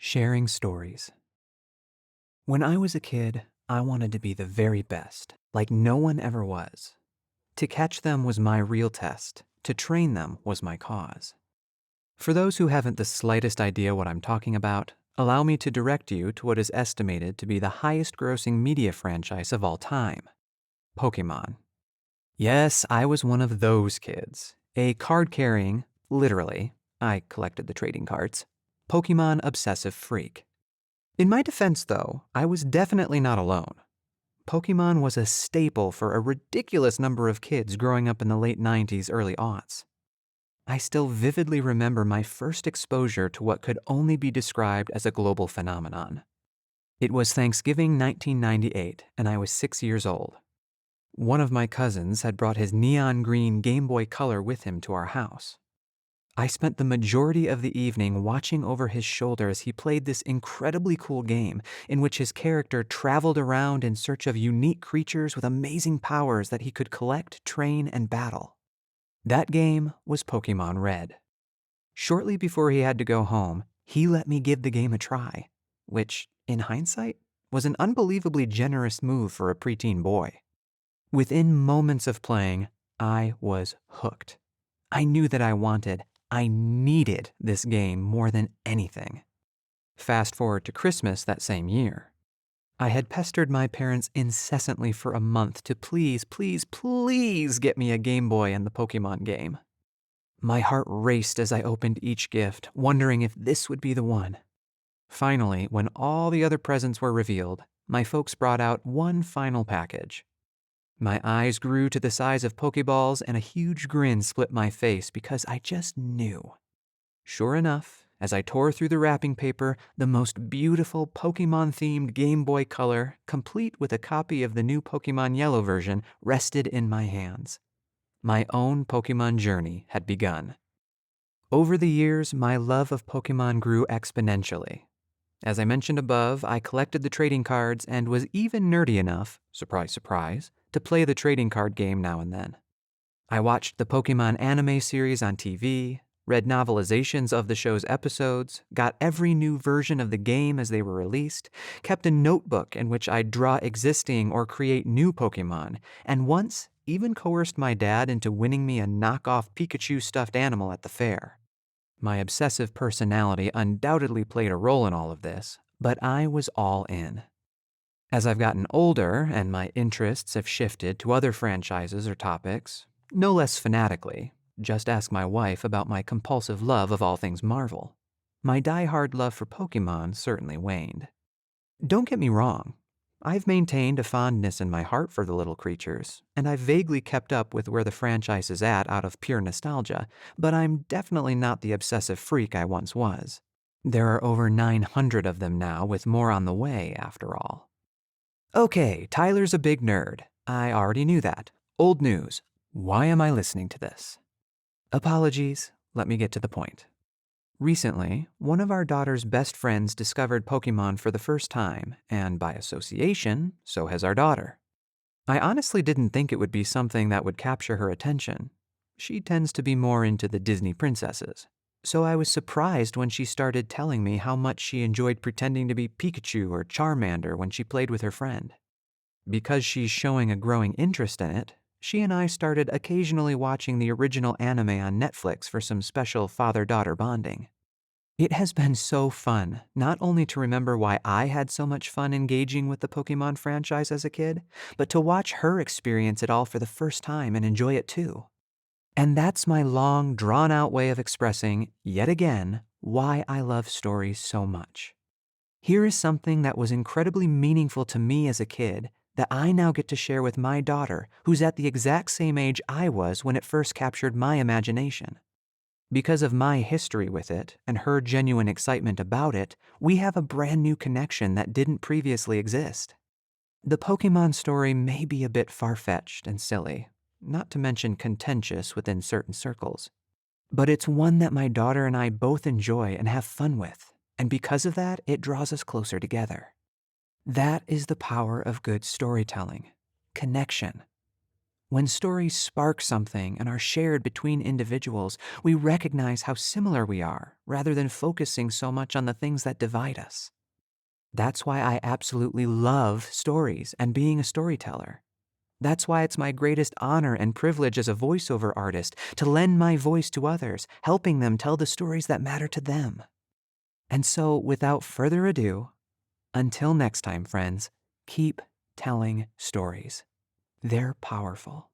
Sharing stories. When I was a kid, I wanted to be the very best, like no one ever was. To catch them was my real test. To train them was my cause. For those who haven't the slightest idea what I'm talking about, allow me to direct you to what is estimated to be the highest grossing media franchise of all time, Pokemon. Yes, I was one of those kids, a card-carrying, literally, I collected the trading cards, Pokemon obsessive freak. In my defense, though, I was definitely not alone. Pokemon was a staple for a ridiculous number of kids growing up in the late 90s, early aughts. I still vividly remember my first exposure to what could only be described as a global phenomenon. It was Thanksgiving 1998, and I was 6 years old. One of my cousins had brought his neon green Game Boy Color with him to our house. I spent the majority of the evening watching over his shoulder as he played this incredibly cool game in which his character traveled around in search of unique creatures with amazing powers that he could collect, train, and battle. That game was Pokemon Red. Shortly before he had to go home, he let me give the game a try, which, in hindsight, was an unbelievably generous move for a preteen boy. Within moments of playing, I was hooked. I knew that I needed this game more than anything. Fast forward to Christmas that same year. I had pestered my parents incessantly for a month to please get me a Game Boy and the Pokemon game. My heart raced as I opened each gift, wondering if this would be the one. Finally, when all the other presents were revealed, my folks brought out one final package. My eyes grew to the size of Pokeballs and a huge grin split my face because I just knew. Sure enough, as I tore through the wrapping paper, the most beautiful Pokemon-themed Game Boy Color, complete with a copy of the new Pokemon Yellow version, rested in my hands. My own Pokemon journey had begun. Over the years, my love of Pokemon grew exponentially. As I mentioned above, I collected the trading cards and was even nerdy enough, surprise, surprise, to play the trading card game now and then. I watched the Pokemon anime series on TV, read novelizations of the show's episodes, got every new version of the game as they were released, kept a notebook in which I'd draw existing or create new Pokemon, and once even coerced my dad into winning me a knockoff Pikachu stuffed animal at the fair. My obsessive personality undoubtedly played a role in all of this, but I was all in. As I've gotten older and my interests have shifted to other franchises or topics, no less fanatically, just ask my wife about my compulsive love of all things Marvel, my die-hard love for Pokemon certainly waned. Don't get me wrong, I've maintained a fondness in my heart for the little creatures, and I've vaguely kept up with where the franchise is at out of pure nostalgia, but I'm definitely not the obsessive freak I once was. There are over 900 of them now, with more on the way, after all. Okay, Tyler's a big nerd. I already knew that. Old news. Why am I listening to this? Apologies, let me get to the point. Recently, one of our daughter's best friends discovered Pokemon for the first time, and by association, so has our daughter. I honestly didn't think it would be something that would capture her attention. She tends to be more into the Disney princesses. So I was surprised when she started telling me how much she enjoyed pretending to be Pikachu or Charmander when she played with her friend. Because she's showing a growing interest in it, she and I started occasionally watching the original anime on Netflix for some special father-daughter bonding. It has been so fun, not only to remember why I had so much fun engaging with the Pokemon franchise as a kid, but to watch her experience it all for the first time and enjoy it too. And that's my long, drawn-out way of expressing, yet again, why I love stories so much. Here is something that was incredibly meaningful to me as a kid that I now get to share with my daughter, who's at the exact same age I was when it first captured my imagination. Because of my history with it and her genuine excitement about it, we have a brand new connection that didn't previously exist. The Pokemon story may be a bit far-fetched and silly, not to mention contentious within certain circles. But it's one that my daughter and I both enjoy and have fun with, and because of that, it draws us closer together. That is the power of good storytelling. Connection. When stories spark something and are shared between individuals, we recognize how similar we are rather than focusing so much on the things that divide us. That's why I absolutely love stories and being a storyteller. That's why it's my greatest honor and privilege as a voiceover artist to lend my voice to others, helping them tell the stories that matter to them. And so, without further ado, until next time, friends, keep telling stories. They're powerful.